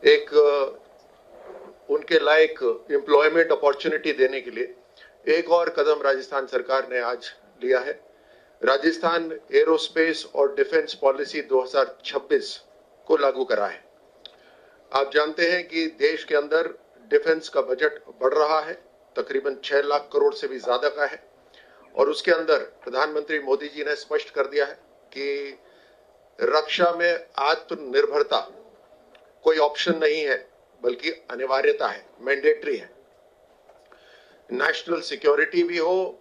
एक उनके लायक employment opportunity देने के लिए एक और कदम राजस्थान सरकार ने आज लिया है। राजस्थान एरोस्पेस और डिफेंस पॉलिसी 2026 को लागू करा है। आप जानते हैं कि देश के अंदर डिफेंस का बजट बढ़ रहा है, तकरीबन 6 लाख करोड़ से भी ज्यादा का है, और उसके अंदर प्रधानमंत्री मोदी जी ने स्पष्ट कर दिया है कि रक्षा में आत्मनिर्भरता कोई ऑप्शन नहीं है, बल्कि अनिवार्यता है, मैंडेटरी है। नेशनल सिक्योरिटी भी हो,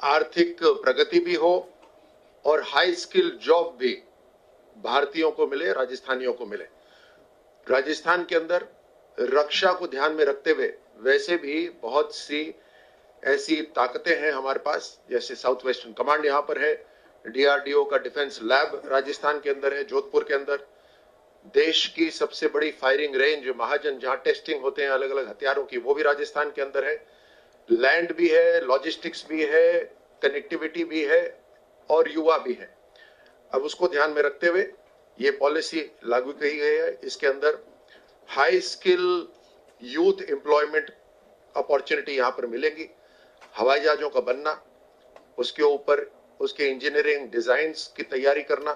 आर्थिक प्रगति भी हो और हाई स्किल जॉब भी भारतीयों को मिले, राजस्थानियों को मिले। राजस्थान के अंदर रक्षा को ध्यान में रखते हुए वैसे भी बहुत सी ऐसी ताकतें हैं हमारे पास, जैसे साउथ वेस्टर्न कमांड यहाँ पर है, डीआरडीओ का डिफेंस लैब राजस्थान के अंदर है, जोधपुर के अंदर। देश की सबसे बड़ी फायरिंग रेंज महाजन, जहां टेस्टिंग होते हैं अलग अलग हथियारों की, वो भी राजस्थान के अंदर है। लैंड भी है, लॉजिस्टिक्स भी है, कनेक्टिविटी भी है और युवा भी है। अब उसको ध्यान में रखते हुए ये पॉलिसी लागू की गई है। इसके अंदर high skill youth employment opportunity यहां पर मिलेगी। हवाई जहाजों का बनना, उसके ऊपर उसके इंजीनियरिंग डिजाइन्स की तैयारी करना,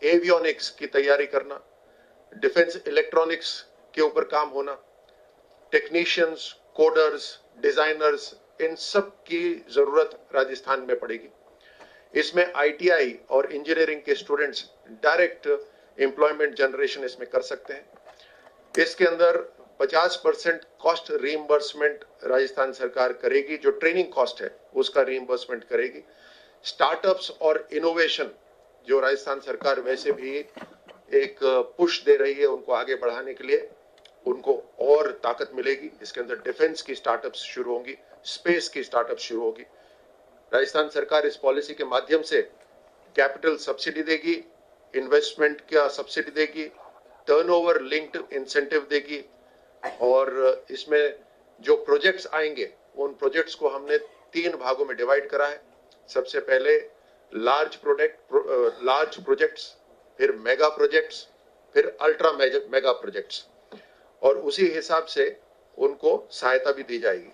एवियोनिक्स की तैयारी करना, डिफेंस इलेक्ट्रॉनिक्स के ऊपर काम होना, टेक्नीशियंस, कोडर्स, डिजाइनर्स, इन सब की जरूरत राजस्थान में पड़ेगी। इसमें आईटीआई और इंजीनियरिंग के स्टूडेंट्स डायरेक्ट एम्प्लॉयमेंट जनरेशन इसमें कर सकते हैं। इसके अंदर 50% कॉस्ट रीइंबर्समेंट राजस्थान सरकार करेगी, जो ट्रेनिंग कॉस्ट है उसका रीइंबर्समेंट करेगी। स्टार्टअप्स और इनोवेशन जो राजस्थान सरकार वैसे भी एक पुश दे रही है उनको आगे बढ़ाने के लिए, उनको और ताकत मिलेगी। इसके अंदर डिफेंस की स्टार्टअप्स शुरू होंगी, स्पेस की स्टार्टअप्स शुरू होगी। राजस्थान सरकार इस पॉलिसी के माध्यम से कैपिटल सब्सिडी देगी, इन्वेस्टमेंट का सब्सिडी देगी, टर्नओवर लिंक्ड इंसेंटिव देगी, और इसमें जो प्रोजेक्ट्स आएंगे उन प्रोजेक्ट्स को हमने 3 भागों में डिवाइड करा है। सबसे पहले लार्ज प्रोजेक्ट्स, फिर मेगा प्रोजेक्ट्स, फिर अल्ट्रा मेगा प्रोजेक्ट्स, और उसी हिसाब से उनको सहायता भी दी जाएगी।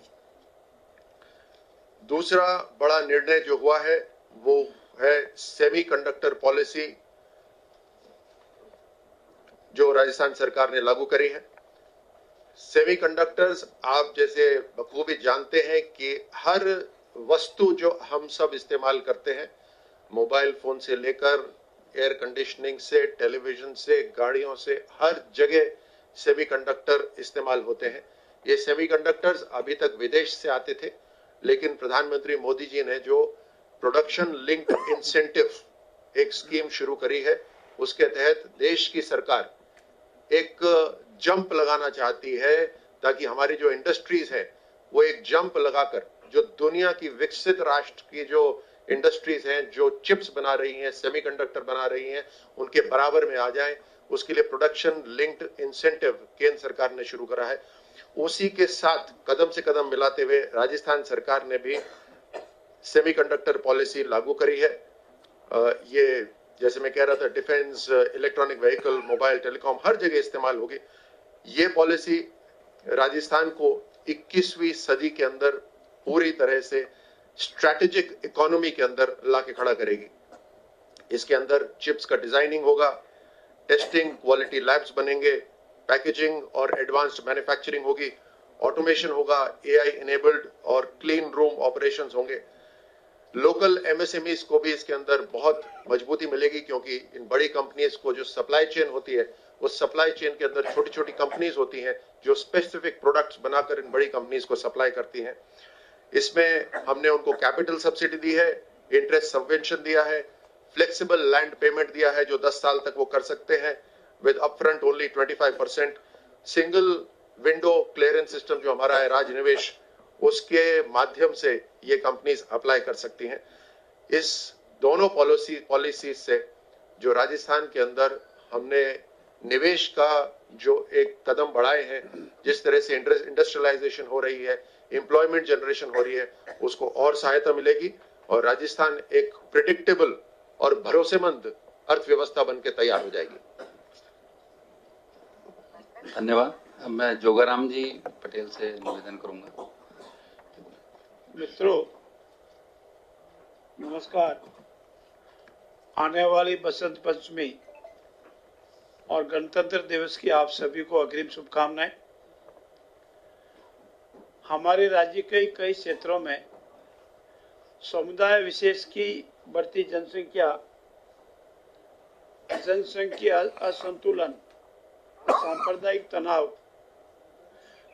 दूसरा बड़ा निर्णय जो हुआ है वो है सेमीकंडक्टर पॉलिसी, जो राजस्थान सरकार ने लागू करी है। सेमीकंडक्टर्स, आप जैसे बखूबी जानते हैं कि हर वस्तु जो हम सब इस्तेमाल करते हैं, मोबाइल फोन से लेकर एयर कंडीशनिंग से, टेलीविजन से, गाड़ियों से, हर जगह सेमीकंडक्टर इस्तेमाल होते हैं। ये सेमीकंडक्टर्स अभी तक विदेश से आते थे, लेकिन प्रधानमंत्री मोदी जी ने जो प्रोडक्शन लिंक्ड इंसेंटिव एक स्कीम शुरू करी है, उसके तहत देश की सरकार एक जंप लगाना चाहती है, ताकि हमारी जो इंडस्ट्रीज है वो एक जंप लगाकर जो दुनिया की विकसित राष्ट्र की जो इंडस्ट्रीज हैं, जो चिप्स बना रही हैं, सेमीकंडक्टर बना रही हैं, उनके बराबर में आ जाए। उसके लिए प्रोडक्शन लिंक्ड इंसेंटिव केंद्र सरकार ने शुरू करा है। उसी के साथ कदम से कदम मिलाते हुए राजस्थान सरकार ने भी सेमीकंडक्टर पॉलिसी लागू करी है। ये जैसे मैं कह रहा था, defence, electronic vehicle, mobile, telecom, हर जगह इस्तेमाल होगी। ये पॉलिसी राजस्थान को 21वीं सदी के अंदर पूरी तरह से स्ट्रैटेजिक इकोनॉमी के अंदर लाके खड़ा करेगी। इसके अंदर चिप्स का डिजाइनिंग होगा, टेस्टिंग, क्वालिटी लैब्स बनेंगे, पैकेजिंग और एडवांस्ड मैन्युफैक्चरिंग होगी, ऑटोमेशन होगा, एआई इनेबल्ड और क्लीन रूम ऑपरेशंस होंगे। लोकल एमएसएमईज को भी इसके अंदर बहुत मजबूती मिलेगी, क्योंकि इन बड़ी कंपनीज को जो सप्लाई चेन होती है, उस सप्लाई चेन के अंदर छोटी छोटी कंपनीज होती हैं जो स्पेसिफिक प्रोडक्ट्स बनाकर इन बड़ी कंपनीज को सप्लाई करती हैं। इसमें हमने उनको कैपिटल सब्सिडी दी है, इंटरेस्ट सबवेंशन दिया है, फ्लेक्सिबल लैंड पेमेंट दिया है जो 10 साल तक वो कर सकते हैं with upfront only 25%। Single window clearance system जो हमारा है राजनिवेश, उसके माध्यम से ये कंपनीज अप्लाई कर सकती हैं। इस दोनों पॉलिसी से जो राजस्थान के अंदर हमने निवेश का जो एक कदम बढ़ाए हैं, जिस तरह से इंडस्ट्रियलाइजेशन हो रही है, एम्प्लॉयमेंट जनरेशन हो रही है, उसको और सहायता मिलेगी और राजस्थान एक प्रिडिक्टेबल और भरोसेमंद अर्थव्यवस्था बन के तैयार हो जाएगी। धन्यवाद। अब मैं जोगाराम जी पटेल से निवेदन करूंगा। मित्रों नमस्कार। आने वाली बसंत पंचमी और गणतंत्र दिवस की आप सभी को अग्रिम शुभकामनाएं। हमारे राज्य के कई क्षेत्रों में समुदाय विशेष की बढ़ती जनसंख्या असंतुलन, सांप्रदायिक तनाव,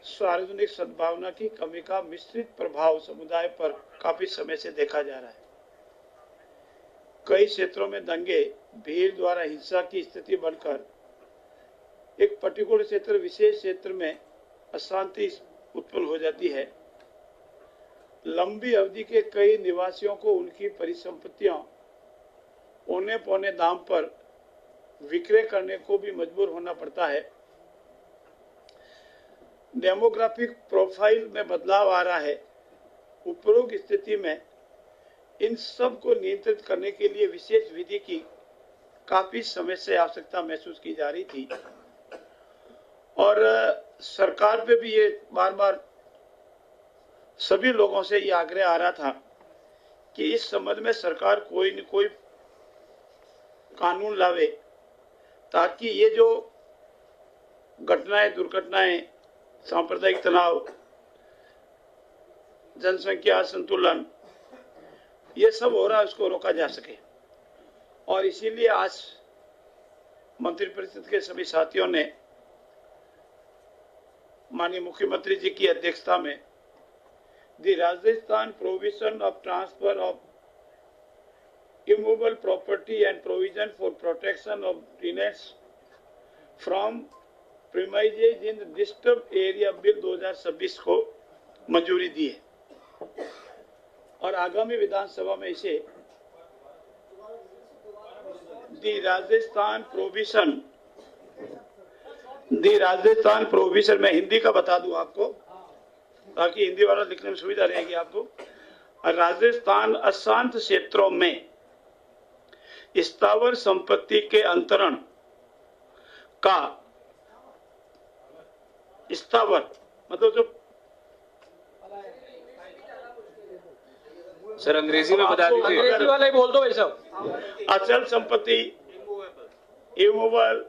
सार्वजनिक सद्भावना की कमी का मिश्रित प्रभाव समुदाय पर काफी समय से देखा जा रहा है। कई क्षेत्रों में दंगे, भीड़ द्वारा हिंसा की स्थिति बनकर एक पर्टिकुलर क्षेत्र, विशेष क्षेत्र में अशांति उत्पन्न हो जाती है। लंबी अवधि के कई निवासियों को उनकी परिसंपत्तियां औने पौने दाम पर विक्रय करने को भी मजबूर होना पड़ता है। डेमोग्राफिक प्रोफाइल में बदलाव आ रहा है। उपरोक्त स्थिति में इन सब को नियंत्रित करने के लिए विशेष विधि की काफी समय से आवश्यकता महसूस की जा रही थी और सरकार पे भी ये बार बार सभी लोगों से ये आग्रह आ रहा था कि इस संबंध में सरकार कोई न कोई कानून लावे ताकि ये जो घटनाएं, दुर्घटनाएं, सांप्रदायिक तनाव, जनसंख्या असंतुलन, ये सब हो रहा है, उसको रोका जा सके। और इसीलिए आज मंत्रिपरिषद के सभी साथियों ने माननीय मुख्यमंत्री जी की अध्यक्षता में the Rajasthan provision of transfer of immovable property and provision for protection of tenants from premises in disturb area bill 2026 को मंजूरी दी है और आगामी विधानसभा में इसे दी राजस्थान प्रोविजन, मैं हिंदी का बता दूं आपको ताकि हिंदी वाला लिखने में सुविधा रहेगी आपको। राजस्थान अशांत क्षेत्रों में स्थावर संपत्ति के अंतरण का, स्थावर मतलब जो सर अंग्रेजी में बता दीजिए। अंग्रेजी वाला ही बोल दो भाई साहब। अचल संपत्ति, इमूवेबल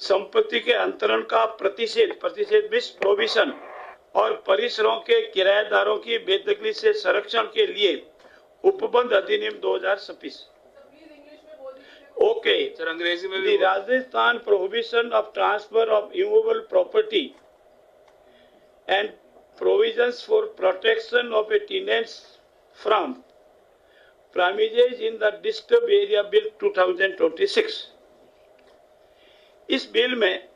संपत्ति के अंतरण का प्रतिषेध मिस प्रोविजन और परिसरों के किराएदारों की बेदखली से संरक्षण के लिए उपबंध अधिनियम 2026। ओके सर अंग्रेजी में भी Rajasthan prohibition of transfer of immovable property and provisions for protection of a tenants from premises in the disturbed area bill 2026। इस बिल में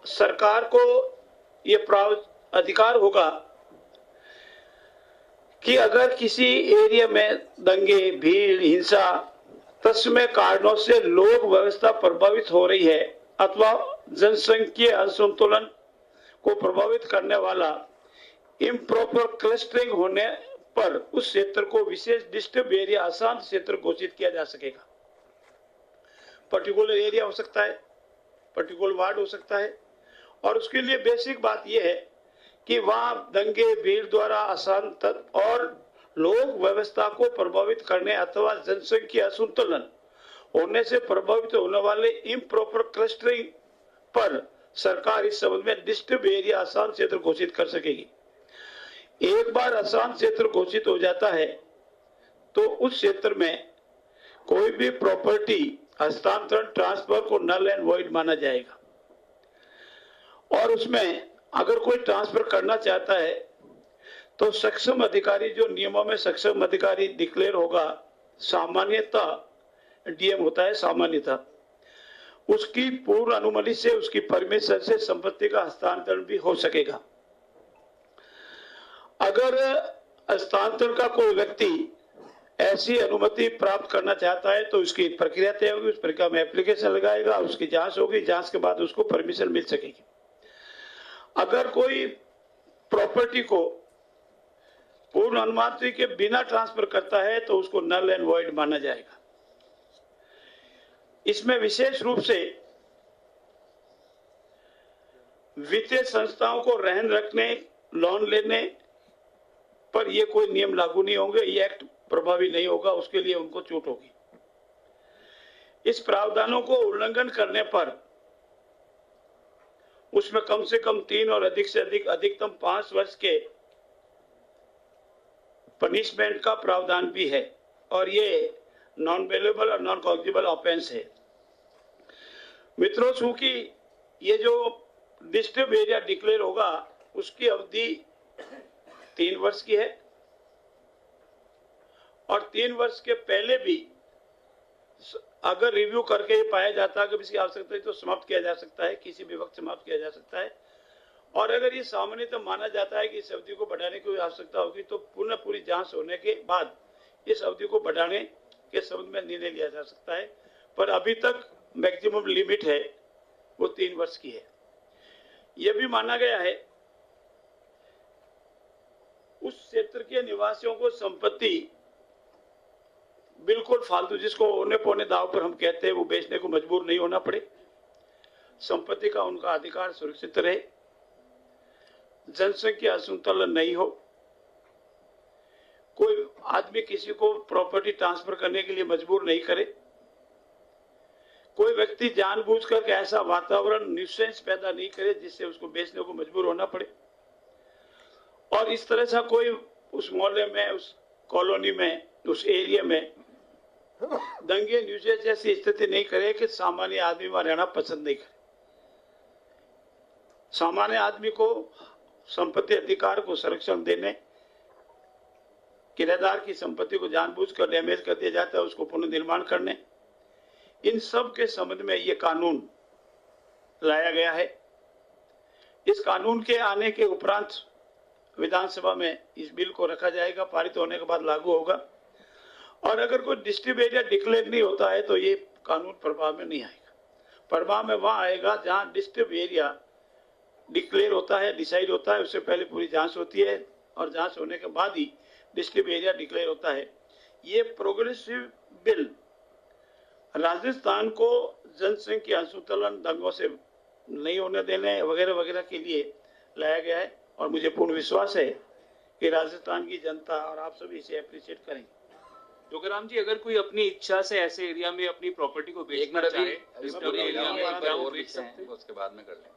सरकार को ये अधिकार होगा कि अगर किसी एरिया में दंगे, भीड़, हिंसा, तत्समय कारणों से लोक व्यवस्था प्रभावित हो रही है अथवा जनसंख्या असंतुलन को प्रभावित करने वाला इम्प्रॉपर क्लस्टरिंग होने पर उस क्षेत्र को विशेष डिस्टर्ब एरिया, अशांत क्षेत्र घोषित किया जा सकेगा। पर्टिकुलर एरिया हो सकता है, पर्टिकुलर वार्ड हो सकता है और उसके लिए बेसिक बात यह है कि वहां दंगे, भीड़ द्वारा अशांत और लोक व्यवस्था को प्रभावित करने अथवा जनसंख्या असंतुलन होने से प्रभावित होने वाले इम्प्रॉपर क्लस्टरिंग पर सरकार इस संबंध में डिस्टर्ब एरिया, अशांत क्षेत्र घोषित कर सकेगी। एक बार अशांत क्षेत्र घोषित हो जाता है तो उस क्षेत्र में कोई भी प्रॉपर्टी हस्तांतरण, ट्रांसफर को नल एंड वॉइड माना जाएगा और उसमें अगर कोई ट्रांसफर करना चाहता है तो सक्षम अधिकारी, जो नियमों में सक्षम अधिकारी डिक्लेयर होगा, सामान्यतः डीएम होता है सामान्यतः, उसकी पूर्ण अनुमति से, उसकी परमिशन से संपत्ति का हस्तांतरण भी हो सकेगा। अगर हस्तांतरण का कोई व्यक्ति ऐसी अनुमति प्राप्त करना चाहता है तो उसकी प्रक्रिया तय होगी, उस प्रक्रिया में एप्लीकेशन लगाएगा, उसकी जांच होगी, जांच के बाद उसको परमिशन मिल सकेगी। अगर कोई प्रॉपर्टी को पूर्ण अनुमति के बिना ट्रांसफर करता है तो उसको नल एंड वॉइड माना जाएगा। इसमें विशेष रूप से वित्तीय संस्थाओं को रहन रखने, लोन लेने पर ये कोई नियम लागू नहीं होंगे, ये एक्ट प्रभावी नहीं होगा, उसके लिए उनको छूट होगी। इस प्रावधानों को उल्लंघन करने पर उसमें कम से कम 3 और अधिक से अधिक अधिकतम 5 वर्ष के पनिशमेंट का प्रावधान भी है और ये नॉन बेलेबल और नॉन कॉग्निबल ऑफेंस है। मित्रों, चूंकि ये जो डिस्टर्ब एरिया डिक्लेयर होगा उसकी अवधि 3 वर्ष की है और 3 वर्ष के पहले भी अगर रिव्यू करके ये पाया जाता है कि इसकी आवश्यकता है तो समाप्त किया जा सकता है, किसी भी वक्त समाप्त किया जा सकता है। और अगर ये सामान्यतः माना जाता है कि इस अवधि को बढ़ाने की आवश्यकता होगी तो पुनः पूरी जांच होने के बाद इस अवधि को बढ़ाने के संबंध में निर्णय लिया जा सकता है, पर अभी तक मैक्सिमम लिमिट है वो 3 वर्ष की है। यह भी माना गया है उस क्षेत्र के निवासियों को संपत्ति बिल्कुल फालतू, जिसको औने पौने दाव पर हम कहते हैं, वो बेचने को मजबूर नहीं होना पड़े, संपत्ति का उनका अधिकार सुरक्षित रहे, जनसंख्या असंतुलन नहीं हो, कोई आदमी किसी को प्रॉपर्टी ट्रांसफर करने के लिए मजबूर नहीं करे, कोई व्यक्ति जानबूझकर ऐसा वातावरण न्यूसेंस पैदा नहीं करे जिससे उसको बेचने को मजबूर होना पड़े, और इस तरह से कोई उस मोहल्ले में, उस कॉलोनी में, उस एरिया में दंगे न्यूसेंस जैसी स्थिति नहीं करे कि सामान्य आदमी वहां रहना पसंद नहीं करे। सामान्य आदमी को संपत्ति अधिकार को संरक्षण देने, किराएदार की संपत्ति को जानबूझकर डैमेज कर दिया जाता है उसको पुनर्निर्माण करने, इन सब के संबंध में ये कानून लाया गया है। इस कानून के आने के उपरांत विधानसभा में इस बिल को रखा जाएगा, पारित होने के बाद लागू होगा, और अगर कोई डिस्ट्रिक्ट एरिया डिक्लेयर नहीं होता है तो ये कानून प्रभाव में नहीं आएगा। प्रभाव में वहां आएगा जहां डिस्ट्रिक्ट एरिया डिक्लेयर होता है, डिसाइड होता है, उससे पहले पूरी जांच होती है और जांच होने के बाद ही डिस्ट्रिक्ट एरिया डिक्लेयर होता है। ये प्रोग्रेसिव बिल राजस्थान को जनसंख्या असंतुलन, दंगों से नहीं होने देने वगैरह वगैरह के लिए लाया गया है और मुझे पूर्ण विश्वास है कि राजस्थान की जनता और आप सभी इसे अप्रिशिएट करेंगे। जोगराम जी, अगर कोई अपनी इच्छा से ऐसे एरिया में अपनी प्रॉपर्टी को बेचना चाहे, एरिया में और बेच सकते हैं, उसके बाद में कर लें।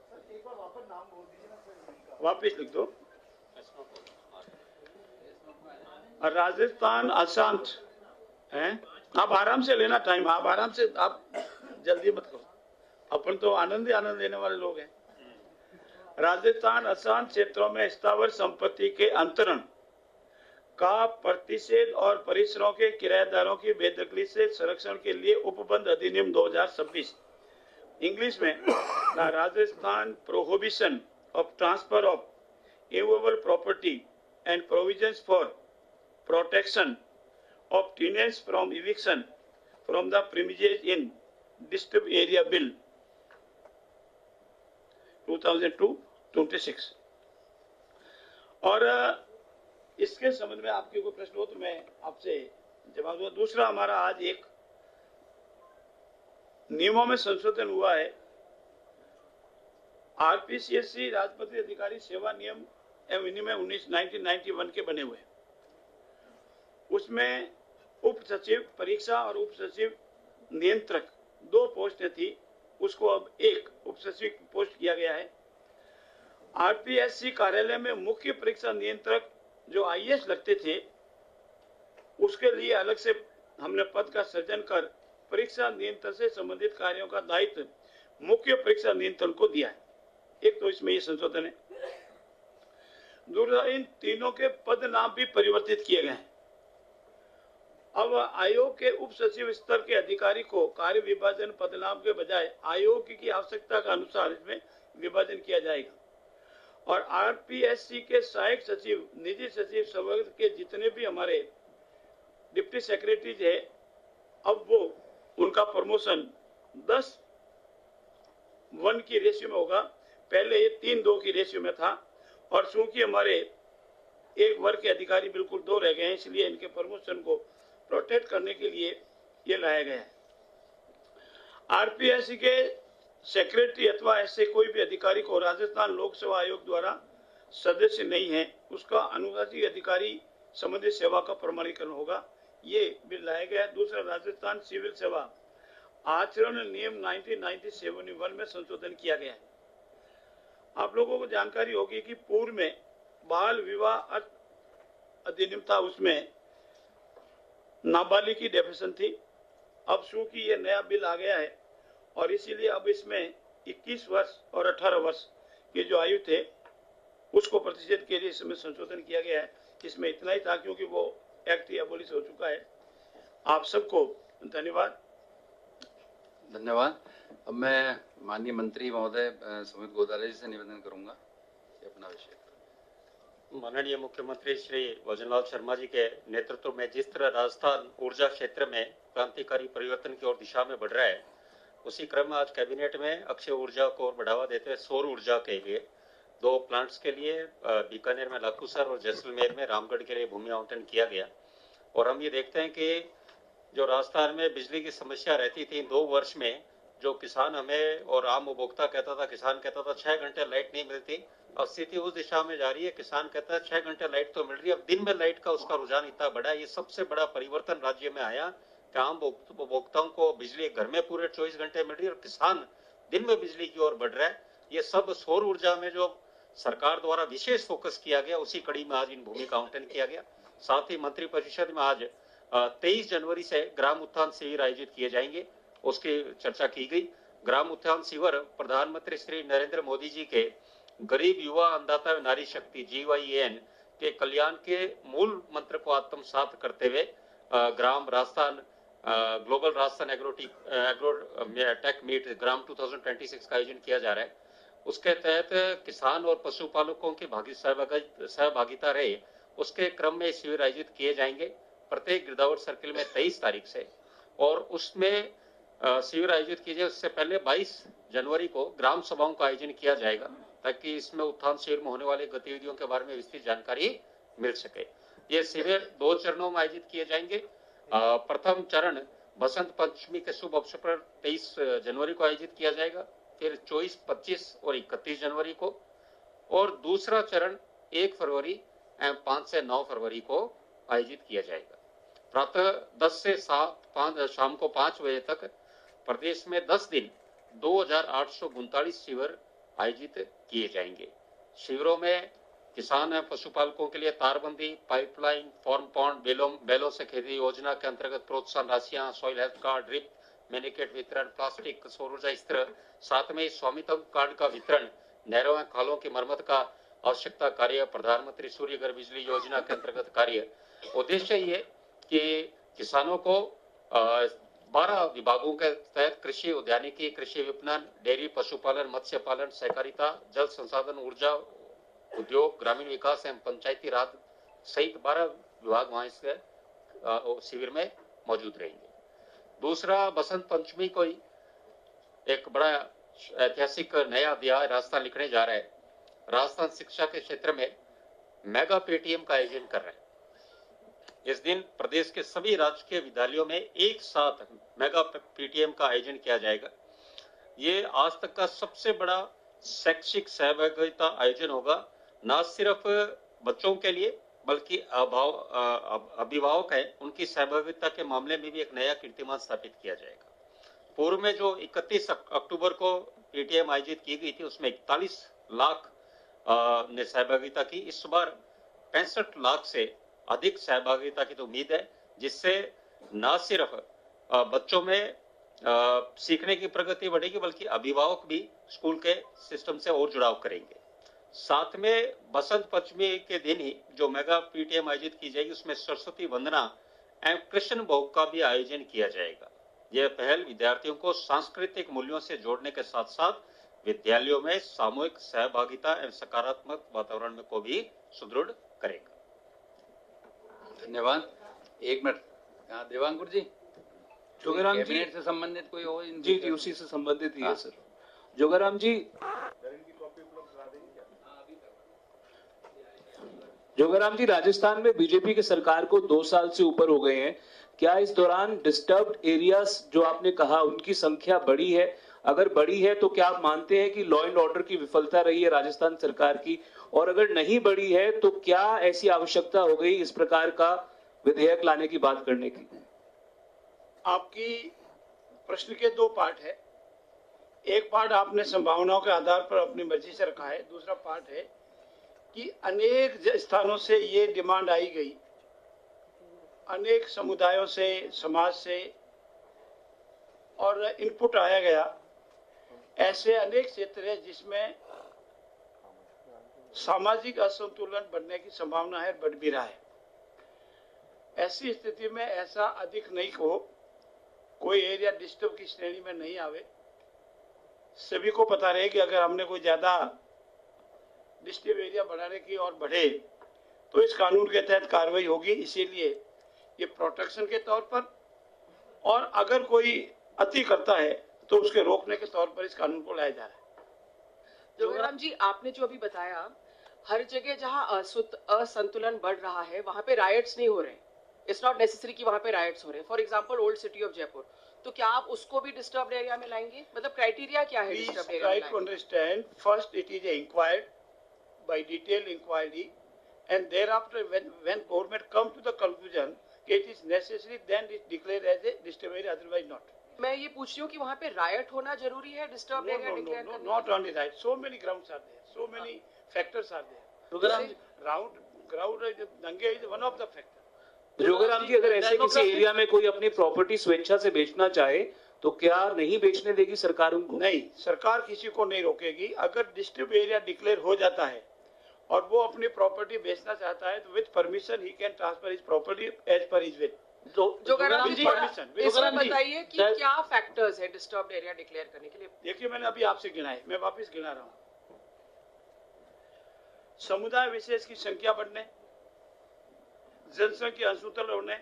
वापिस लिख दो। राजस्थान अशांत है, आप आराम से लेना टाइम, आप आराम से, आप जल्दी मत करो, अपन तो आनंद लेने वाले लोग हैं। राजस्थान अशांत क्षेत्रों में स्थावर संपत्ति के अंतरण का प्रतिषेध और परिसरों के किराएदारों की बेदखली से संरक्षण के लिए उपबंध अधिनियम 2026, इंग्लिश में the Rajasthan prohibition of transfer of immovable property and provisions for protection of tenants from eviction from the premises in disturb area bill 2002-26। और इसके संबंध में आपके कोई प्रश्न हो तो मैं आपसे जवाब दूंगा। दूसरा, हमारा आज एक नियमों में संशोधन हुआ है। आरपीसीएससी राजपत्रित अधिकारी सेवा नियम एवं विनियम 1991 के बने हुए, उसमें उप सचिव परीक्षा और उप सचिव नियंत्रक 2 पोस्टें थी, उसको अब 1 उप सचिव पोस्ट किया गया है। आरपीएससी कार्यालय में मुख्य परीक्षा नियंत्रक जो आईएएस लगते थे उसके लिए अलग से हमने पद का सृजन कर परीक्षा नियंत्रण से संबंधित कार्यों का दायित्व मुख्य परीक्षा नियंत्रण को दिया है। एक तो इसमें ये संशोधन है। दूसरा, इन तीनों के पद नाम भी परिवर्तित किए गए हैं। अब आयोग के उप सचिव स्तर के अधिकारी को कार्य विभाजन पदनाम के बजाय आयोग की आवश्यकता के अनुसार इसमें विभाजन किया जाएगा, और आरपीएससी के सहायक सचिव, निजी सचिव संवर्ग के जितने भी हमारे डिप्टी सेक्रेटरीज है, अब वो उनका प्रमोशन 10:1 की रेशियो में होगा। पहले ये 3:2 की रेशियो में था, और चूंकि हमारे एक वर्ग के अधिकारी बिल्कुल 2 रह गए हैं, इसलिए इनके प्रमोशन को प्रोटेक्ट करने के लिए ये लाया गया है। आरपीएससी के सेक्रेटरी अथवा ऐसे कोई भी अधिकारी को राजस्थान लोक सेवा आयोग द्वारा सदस्य नहीं है, उसका अनुवादी अधिकारी संबंधित सेवा का प्रमाणीकरण होगा। ये बिल लाया गया है। दूसरा, राजस्थान सिविल सेवा आचरण नियम 1997 में संशोधन किया गया है। आप लोगों को जानकारी होगी कि पूर्व में बाल विवाह अधिनियम था, उसमें नाबालिग की डेफिनेशन थी। अब चूंकि ये नया बिल आ गया है और इसीलिए अब इसमें 21 वर्ष और 18 वर्ष की जो आयु थे उसको प्रतिशत के लिए इसमें संशोधन किया गया है। इसमें इतना ही था क्योंकि वो एक्ट एबोलिश हो चुका है। आप सबको धन्यवाद। धन्यवाद। अब मैं माननीय मंत्री महोदय सुमित गोदारे जी से निवेदन करूंगा कि अपना विषय। माननीय मुख्यमंत्री श्री भजनलाल शर्मा जी के नेतृत्व में जिस तरह राजस्थान ऊर्जा क्षेत्र में क्रांतिकारी परिवर्तन की ओर दिशा में बढ़ रहा है, उसी क्रम में आज कैबिनेट में अक्षय ऊर्जा को बढ़ावा देते हुए सौर ऊर्जा के लिए 2 प्लांट्स के लिए बीकानेर में लाखूसर और जैसलमेर में रामगढ़ के लिए भूमि आवंटन किया गया। और हम ये देखते हैं कि जो राजस्थान में बिजली की समस्या रहती थी 2 वर्ष में, जो किसान हमें और आम उपभोक्ता कहता था, किसान कहता था 6 घंटे लाइट नहीं मिलती, अब स्थिति उस दिशा में जा रही है। किसान कहता है 6 घंटे लाइट तो मिल रही है, अब दिन में लाइट का उसका रुझान इतना बड़ा है। ये सबसे बड़ा परिवर्तन राज्य में आया कि आम उपभोक्ताओं को बिजली घर में पूरे 24 घंटे मिल रही है और किसान दिन में बिजली की ओर बढ़ रहा है। ये सब सौर ऊर्जा में जो सरकार द्वारा विशेष फोकस किया गया, उसी कड़ी में आज इन भूमि का आवंटन किया गया। साथ ही मंत्री परिषद में आज 23 जनवरी से ग्राम उत्थान शिविर आयोजित किए जाएंगे, उसकी चर्चा की गई। ग्राम उत्थान शिविर प्रधानमंत्री श्री नरेंद्र मोदी जी के गरीब युवा अन्नदाता नारी शक्ति GYN के कल्याण के मूल मंत्र को आत्मसात करते हुए GRAM Rajasthan global Rajasthan agro tech meet GRAM 2026 का आयोजन किया जा रहा है। उसके तहत किसान और पशुपालकों की सहभागिता रहे, उसके क्रम में शिविर आयोजित किए जाएंगे प्रत्येक गिरदावर सर्किल में 23 तारीख से। और उसमें शिविर आयोजित किए जाए उससे पहले 22 जनवरी को ग्राम सभाओं का आयोजन किया जाएगा, ताकि इसमें उत्थान शिविर में होने वाली गतिविधियों के बारे में विस्तृत जानकारी मिल सके। ये शिविर 2 चरणों में आयोजित किए जाएंगे। प्रथम चरण बसंत पंचमी के शुभ अवसर पर 23 जनवरी को आयोजित किया जाएगा, फिर 24, 25 और 31 जनवरी को, और दूसरा चरण 1 फरवरी एवं 5 से 9 फरवरी को आयोजित किया जाएगा। प्रातः 10 से 7 शाम को 5 बजे तक प्रदेश में 10 दिन 2839 शिविर आयोजित किए जाएंगे। शिविरों में किसान एवं पशुपालकों के लिए तारबंदी, पाइपलाइन, फॉर्म पॉन्ड, बेलों से खेती योजना के अंतर्गत प्रोत्साहन राशियां, सॉइल हेल्थ कार्ड, ड्रिप मैनिकेट वितरण, प्लास्टिक, सौर ऊर्जा स्त्र, साथ में स्वामित्व कार्ड का वितरण, नहरों एवं खालों की मरम्मत का आवश्यकता कार्य, प्रधानमंत्री सूर्य घर बिजली योजना के अंतर्गत कार्य। उद्देश्य ये कि किसानों को 12 विभागों के तहत कृषि, उद्यानिकी, कृषि विपणन, डेयरी, पशुपालन, मत्स्य पालन, सहकारिता, जल संसाधन, ऊर्जा, उद्योग, ग्रामीण विकास एवं पंचायती राज सहित 12 विभाग वहां इस शिविर में मौजूद रहेंगे। दूसरा, बसंत पंचमी को ही एक बड़ा ऐतिहासिक नया अध्याय राजस्थान लिखने जा रहा है। राजस्थान शिक्षा के क्षेत्र में मेगा पेटीएम का आयोजन कर रहे हैं। इस दिन प्रदेश के सभी राजकीय विद्यालयों में एक साथ मेगा पीटीएम का आयोजन किया जाएगा। ये आज तक का सबसे बड़ा शैक्षिक सहभागिता आयोजन होगा, न सिर्फ बच्चों के लिए बल्कि अभिभावक हैं उनकी सहभागिता के मामले में भी एक नया कीर्तिमान स्थापित किया जाएगा। पूर्व में जो 31 अक्टूबर को पीटीएम आयोजित की गई थी उसमें 41 लाख ने सहभागिता की। इस बार 65 लाख से अधिक सहभागिता की तो उम्मीद है, जिससे न सिर्फ बच्चों में सीखने की प्रगति बढ़ेगी बल्कि अभिभावक भी स्कूल के सिस्टम से और जुड़ाव करेंगे। साथ में बसंत पंचमी के दिन ही जो मेगा पीटीएम आयोजित की जाएगी उसमें सरस्वती वंदना एवं कृष्ण भोग का भी आयोजन किया जाएगा। यह पहल विद्यार्थियों को सांस्कृतिक मूल्यों से जोड़ने के साथ साथ विद्यालयों में सामूहिक सहभागिता एवं सकारात्मक वातावरण में को भी सुदृढ़ करेगा। धन्यवाद। 1 मिनट, देवांकुर जी, जोगाराम जी कैबिनेट से संबंधित कोई हो? जी जी उसी से संबंधित ही है सर। जोगाराम जी, जोगाराम जी, राजस्थान में बीजेपी की सरकार को 2 साल से ऊपर हो गए हैं। क्या इस दौरान डिस्टर्ब्ड एरियाज जो आपने कहा उनकी संख्या बढ़ी है? अगर बढ़ी है तो क्या आप मानते हैं कि लॉ एंड ऑर्डर की विफलता रही है राजस्थान सरकार की, और अगर नहीं बढ़ी है तो क्या ऐसी आवश्यकता हो गई इस प्रकार का विधेयक लाने की बात करने की? आपकी प्रश्न के दो पार्ट है। एक पार्ट आपने संभावनाओं के आधार पर अपनी मर्जी से रखा है, दूसरा पार्ट है कि अनेक स्थानों से ये डिमांड आई गई, अनेक समुदायों से, समाज से, और इनपुट आया गया। ऐसे अनेक क्षेत्र है जिसमें सामाजिक असंतुलन बढ़ने की संभावना है, बढ़ भी रहा है। ऐसी स्थिति में ऐसा अधिक नहीं हो, कोई एरिया डिस्टर्ब की श्रेणी में नहीं आवे। सभी को पता रहे कि अगर हमने कोई ज्यादा डिस्टर्ब एरिया बढ़ाने की और बढ़े तो इस कानून के तहत कार्रवाई होगी। इसीलिए ये प्रोटेक्शन के तौर पर, और अगर कोई अति करता है तो उसके रोकने के तौर पर इस कानून को लाया जा रहा है। जोगेराम जी, आपने जो अभी बताया, हर जगह जहां असंतुलन बढ़ रहा है वहां पे राइट्स नहीं हो रहे। इट्स नॉट नेसेसरी कि वहां पे राइट्स हो रहे हैं। For example old city of Jaipur, तो क्या आप उसको भी डिस्टर्ब्ड एरिया में लाएंगे? मतलब क्राइटेरिया क्या है डिस्टर्ब्ड एरिया में? Try to understand. First, it is inquired by detailed inquiry, and thereafter, when government come to the conclusion that it is necessary, then it declared as a disturbed area, otherwise not. मैं ये पूछ रही हूँ कि वहाँ पे riot होना जरूरी है डिस्टर्ब्ड एरिया डिक्लेयर करने? Not only that. So many grounds are there. So many factors are there. Ground दंगे is one of the factors. जोगेराम जी, अगर ऐसे किसी एरिया में कोई अपनी प्रॉपर्टी स्वेच्छा से बेचना चाहे तो क्या नहीं बेचने देगी सरकार उनको? नहीं, सरकार किसी को नहीं रोकेगी। अगर डिस्ट्रिक्ट एरिया डिक्लेयर हो जाता है और वो अपनी प्रॉपर्टी बेचना चाहता है तो with permission he can transfer his property as per his will. Jogeram ji, इसमें जी, बताइए कि क्या फैक्टर्स है डिस्टर्ब्ड एरिया डिक्लेयर करने के लिए? देखिए, मैंने अभी आपसे गिनाए, मैं वापस गिना रहा हूँ। समुदाय विशेष की संख्या बढ़ने, जनसंख्या असंतुलन होने,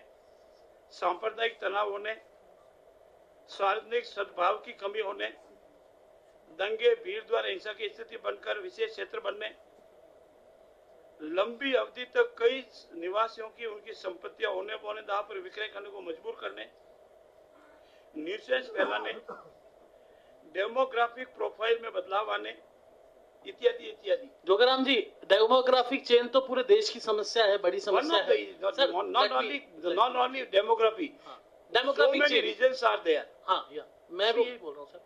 सांप्रदायिक तनाव होने, सार्वजनिक सद्भाव की कमी होने, दंगे भीड़ द्वारा हिंसा की स्थिति बनकर विशेष क्षेत्र बनने, लंबी अवधि तक कई निवासियों की उनकी संपत्तियां होने पौने दांव पर विक्रय करने को मजबूर करने, न्यूसेंस फैलाने, डेमोग्राफिक प्रोफाइल में बदलाव आने, इत्यादि इत्यादि। जोगेराम जी, डेमोग्राफिक चेंज तो पूरे देश की समस्या है, बड़ी समस्या है। Sir, not only demography, demographic so many reasons are there. हाँ, मैं भी यही बोल रहा हूँ सर।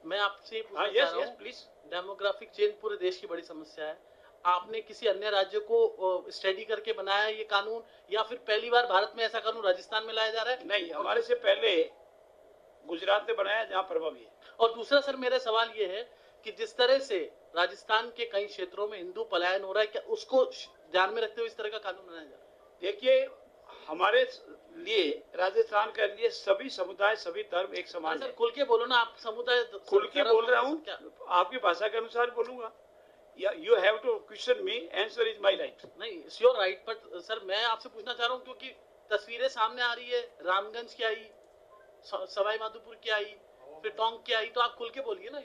मैं आपसे ये पूछना चाह रहा हूँ, प्लीज। डेमोग्राफिक चेंज पूरे देश की बड़ी समस्या है। आपने किसी अन्य राज्य को स्टडी करके बनाया ये कानून, या फिर पहली बार भारत में ऐसा कानून राजस्थान में लाया जा रहा है? नहीं, हमारे से पहले गुजरात ने बनाया जहाँ प्रभावी है। और दूसरा सर, मेरा सवाल ये है कि जिस तरह से राजस्थान के कई क्षेत्रों में हिंदू पलायन हो रहा है, क्या उसको ध्यान में रखते हुए इस तरह का कानून बनाया जा रहा है? देखिए, हमारे लिए, राजस्थान के लिए सभी समुदाय, सभी धर्म एक समान है। खुल के बोलो ना, आप समुदाय खुल के बोल रहा हूँ, आपकी भाषा के अनुसार बोलूंगा। You have to question me, answer is my right. नहीं, it's your right, but sir मैं आपसे पूछना चाह रहा हूँ क्योंकि तस्वीरें सामने आ रही है, रामगंज की आई, सवाई माधोपुर की आई, फिर टोंक की आई, तो आप खुल के बोलिए ना।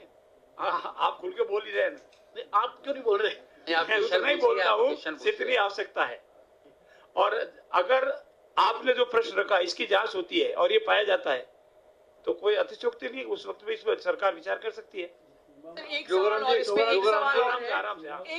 आप खुल के बोल ही रहे हैं। आप क्यों नहीं बोल रहे? मैं नहीं बोल रहा हूँ, जितनी आवश्यकता है। और अगर आपने जो प्रश्न रखा इसकी जांच होती है और ये पाया जाता है तो कोई अतिशयोक्ति नहीं, उस वक्त भी इस पर सरकार विचार कर सकती है। एक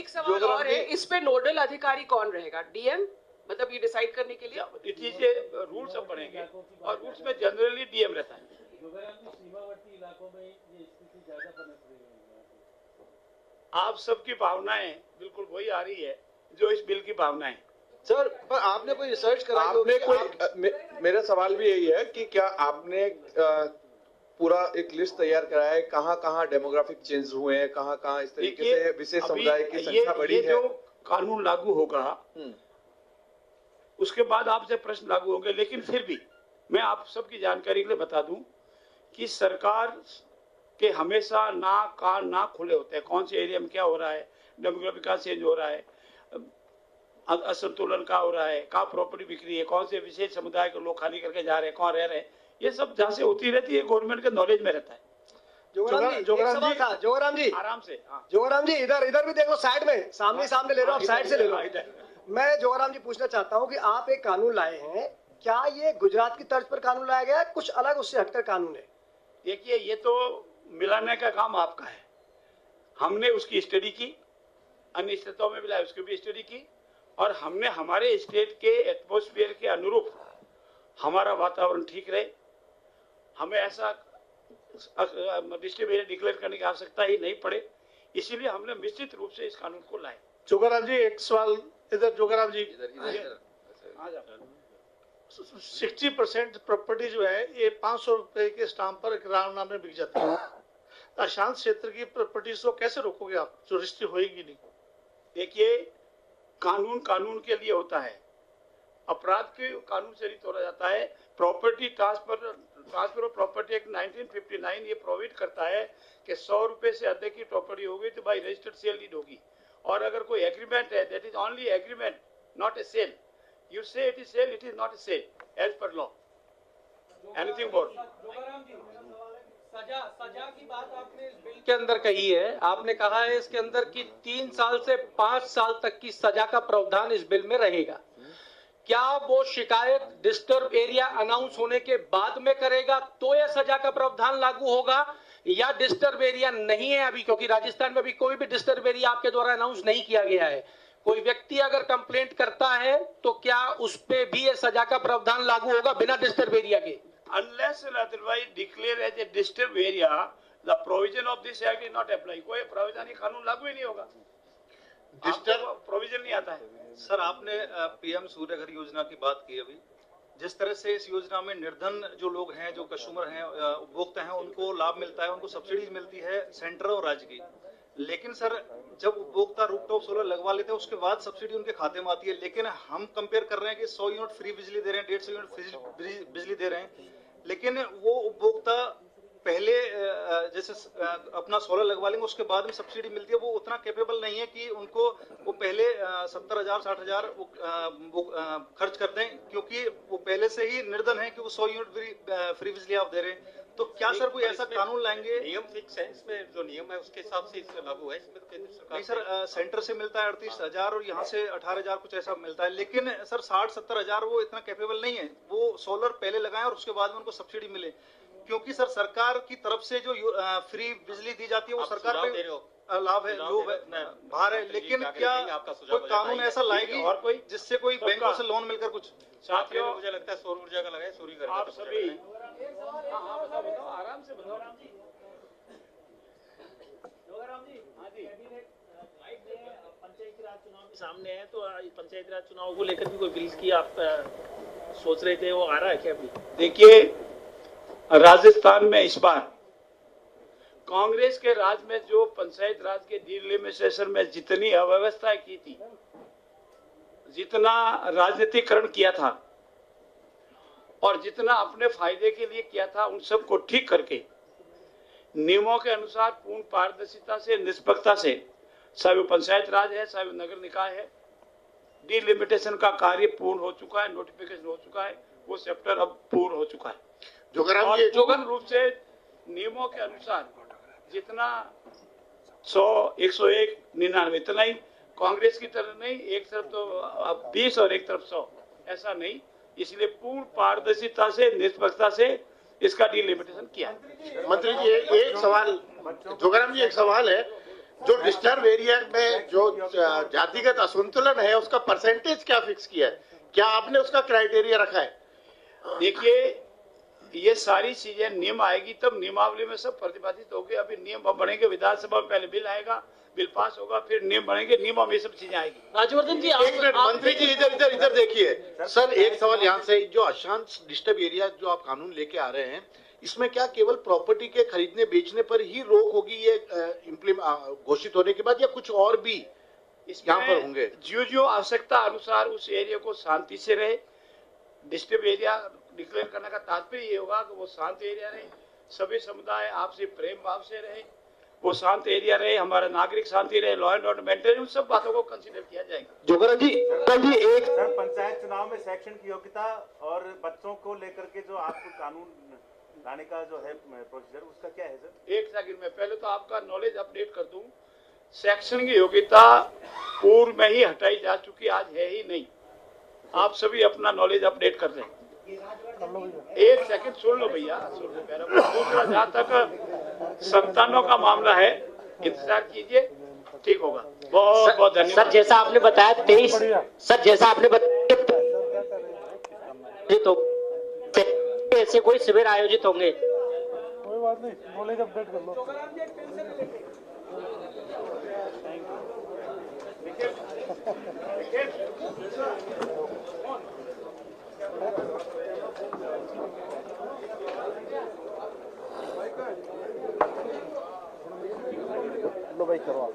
सवाल और है, इस पे नोडल अधिकारी कौन रहेगा? डीएम, मतलब ये डिसाइड करने के लिए? इट इज ए रूल्स अब बनेंगे और रूल्स में जनरली डीएम रहता है। सीमावर्ती इलाकों में ये स्थिति ज्यादा पनप रही है। आप सबकी भावनाएं बिल्कुल वही आ रही है जो इस बिल की भावना है। सर, पर आपने कोई रिसर्च कराई होगी? मेरा सवाल भी यही है कि क्या आपने पूरा एक लिस्ट तैयार कराया है, कहाँ डेमोग्राफिक चेंज हुए हैं, कहाँ इस तरीके से विशेष समुदाय की संख्या बढ़ी है? जो कानून लागू होगा उसके बाद आपसे प्रश्न लागू होंगे, लेकिन फिर भी मैं आप सबकी जानकारी के लिए बता दूं कि सरकार के हमेशा नाक कान ना खुले होते हैं। कौन से एरिया में क्या हो रहा है, डेमोग्राफिक का चेंज हो रहा है, असंतुलन का हो रहा है, कहाँ प्रॉपर्टी बिक्री है, कौन से विशेष समुदाय के लोग खाली करके जा रहे हैं, कौन रह रहे हैं, ये सब जहाँ से होती रहती है गवर्नमेंट के नॉलेज में रहता है। जोगेराम जी आराम से। जोगेराम जी, इधर भी देख लो, साइड में, सामने ले लो, आप साइड से ले लो। मैं जोगेराम जी पूछना चाहता हूँ कि आप एक कानून लाए हैं, क्या ये गुजरात की तर्ज पर कानून लाया गया है, कुछ अलग उससे हटकर कानून है? देखिए, ये तो मिलाने का काम आपका है। हमने उसकी स्टडी की, अन्य स्टेटों में मिला उसकी भी स्टडी की, और हमने हमारे स्टेट के एटमॉस्फेयर के अनुरूप हमारा वातावरण ठीक रहे, हमें ऐसा डिस्ट्रिक्ट एरिया डिक्लेयर करने की आवश्यकता ही नहीं पड़े, इसीलिए हमने निश्चित रूप से इस कानून को लाए। जोगाराम जी एक सवाल इधर, जोगाराम जी, 60% प्रॉपर्टी जो है ये 500 रुपए के स्टाम्प पर रामनाम में बिक जाती है। अशांत क्षेत्र की प्रॉपर्टीज को कैसे रोकोगे आप, जो रजिस्ट्री होएगी नहीं? देखिए, कानून कानून के लिए होता है, अपराध के कानून से नहीं तोड़ा जाता है। Property transfer of property act 1959 ये प्रोवाइड करता है कि 100 रुपए से अधिक की प्रॉपर्टी होगी तो बाई रजिस्टर्ड सेल डीड होगी, और अगर कोई एग्रीमेंट है, that is only agreement, not a sale. You say it is sale, it is not a sale as per law, anything more. सजा की बात आपने इस बिल के अंदर कही है, आपने कहा है इसके अंदर कि 3 साल से 5 साल तक की सजा का प्रावधान इस बिल में रहेगा। क्या वो शिकायत डिस्टर्ब एरिया अनाउंस होने के बाद में करेगा तो यह सजा का प्रावधान लागू होगा, या डिस्टर्ब एरिया नहीं है अभी, क्योंकि राजस्थान में अभी कोई भी डिस्टर्ब एरिया आपके द्वारा अनाउंस नहीं किया गया है, कोई व्यक्ति अगर कंप्लेंट करता है तो क्या उस पे भी यह सजा का प्रावधान लागू होगा बिना डिस्टर्ब एरिया के? Unless and otherwise declared as a disturbed area, the provision of this act is not apply। कोई प्रावधान कानून लागू ही नहीं होगा, डिस्टर्ब प्रोविजन नहीं आता है। सर, आपने पीएम सूर्य घर योजना की बात की अभी, जिस तरह से इस योजना में निर्धन जो लोग हैं, जो कस्टमर हैं, उपभोक्ता हैं, उनको लाभ मिलता है, उनको सब्सिडीज मिलती है सेंटर और राज्य की। लेकिन सर, जब उपभोक्ता रूफटॉप सोलर लगवा लेते हैं उसके बाद सब्सिडी उनके खाते में आती है, लेकिन हम कंपेयर कर रहे हैं कि 100 यूनिट फ्री बिजली दे रहे हैं, 150 यूनिट फ्री बिजली दे रहे हैं, लेकिन वो उपभोक्ता पहले जैसे अपना सोलर लगवा लेंगे उसके बाद में सब्सिडी मिलती है, वो उतना कैपेबल नहीं है कि उनको वो पहले 70,000 60,000 वो खर्च कर दें, क्योंकि वो पहले से ही निर्धन है कि वो 100 यूनिट फ्री बिजली आप दे रहे हैं। तो क्या सर कोई ऐसा कानून लाएंगे? नियम फिक्स है, इसमें जो नियम है उसके हिसाब से इसमें लागू है। इसमें तो केंद्र सरकार नहीं सर, सेंटर से मिलता है 38,000 और यहाँ से 18,000 कुछ ऐसा मिलता है, लेकिन सर 60-70,000 वो इतना कैपेबल नहीं है वो सोलर पहले लगाएं और उसके बाद में उनको सब्सिडी मिले, क्योंकि सर सरकार की तरफ से जो फ्री बिजली दी जाती है वो सरकार पे लाभ है, लोभ है, भार है। लेकिन क्या कोई कानून ऐसा लाएगी और कोई जिससे कोई बैंकों से लोन मिलकर कुछ? साथियों, मुझे लगता है सौर ऊर्जा का लगाए, सूर्य घर आप सभी बताओ, आराम से बताओ। पंचायती राज चुनाव के सामने है, तो पंचायती राज चुनाव को लेकर भी कोई बिल की आप सोच रहे थे, वो आ रहा है क्या अभी? देखिए, राजस्थान में इस बार कांग्रेस के राज में जो पंचायत राज के डिलिमिटेशन में जितनी अव्यवस्था की थी, जितना राजनीतिकरण किया था और जितना अपने फायदे के लिए किया था, उन सबको ठीक करके नियमों के अनुसार पूर्ण पारदर्शिता से, निष्पक्षता से, चाहे वो पंचायत राज है, चाहे वो नगर निकाय है, डिलिमिटेशन का कार्य पूर्ण हो चुका है, नोटिफिकेशन हो चुका है, वो चैप्टर अब पूर्ण हो चुका है। और जोगन रूप से नियमों के अनुसार जितना 100, 101, 99 इतना ही, कांग्रेस की तरफ नहीं, एक तरफ तो 20 और एक तरफ 100, ऐसा नहीं। इसलिए पूर्ण पारदर्शिता से, निष्पक्षता से इसका डिलिमिटेशन किया। मंत्री जी एक सवाल, जोगाराम जी एक सवाल है, जो डिस्टर्ब एरिया में जो जातिगत असंतुलन है उसका परसेंटेज क्या फिक्स किया है, क्या आपने उसका क्राइटेरिया रखा है? देखिए, ये सारी चीजें नियम आएगी तब नियमावली में सब प्रतिपादित होगी। अभी नियम बनेंगे, विधानसभा में पहले बिल आएगा, बिल पास होगा, फिर नियम बनेंगे, नियमों में सब चीजें आएगी। राजवर्धन जी, एक मिनट मंत्री जी, इधर देखिए सर, एक सवाल यहाँ से, जो अशांत डिस्टर्ब एरिया जो आप कानून लेके आ रहे हैं, इसमें क्या केवल प्रॉपर्टी के खरीदने बेचने पर ही रोक होगी ये घोषित होने के बाद, या कुछ और भी यहाँ पर होंगे? जो आवश्यकता अनुसार उस एरिया को शांति से रहे। डिस्टर्ब एरिया डिक्लेयर करने का तात्पर्य ये होगा कि वो शांत एरिया रहे, सभी समुदाय आपसी प्रेम भाव से रहे, वो शांत एरिया रहे, हमारा नागरिक शांति रहे, लॉ एंड ऑर्डर मेंटेन, उन सब बातों को कंसीडर किया जाएगा। जोगराम जी, एक सर, पंचायत चुनाव में शैक्षणिक योग्यता और बच्चों को लेकर के जो आपको कानून लाने का जो है प्रोसीजर, उसका क्या है सर? एक सेकंड में पहले तो आपका नॉलेज अपडेट कर दूं। शैक्षणिक योग्यता पूर्व में ही हटाई जा चुकी, आज है ही नहीं। आप सभी अपना नॉलेज अपडेट कर लें। एक सेकंड सुन लो भैया, सुन लो। दूसरा, जहाँ तक संतानों का मामला है, इंतजार कीजिए, ठीक होगा। बहुत बहुत धन्यवाद। सर जैसा आपने बताया 23, सर जैसा आपने बताया तो ऐसे कोई शिविर आयोजित होंगे? कोई बात नहीं, नॉलेज अपडेट कर लो। लो भाई करो आप।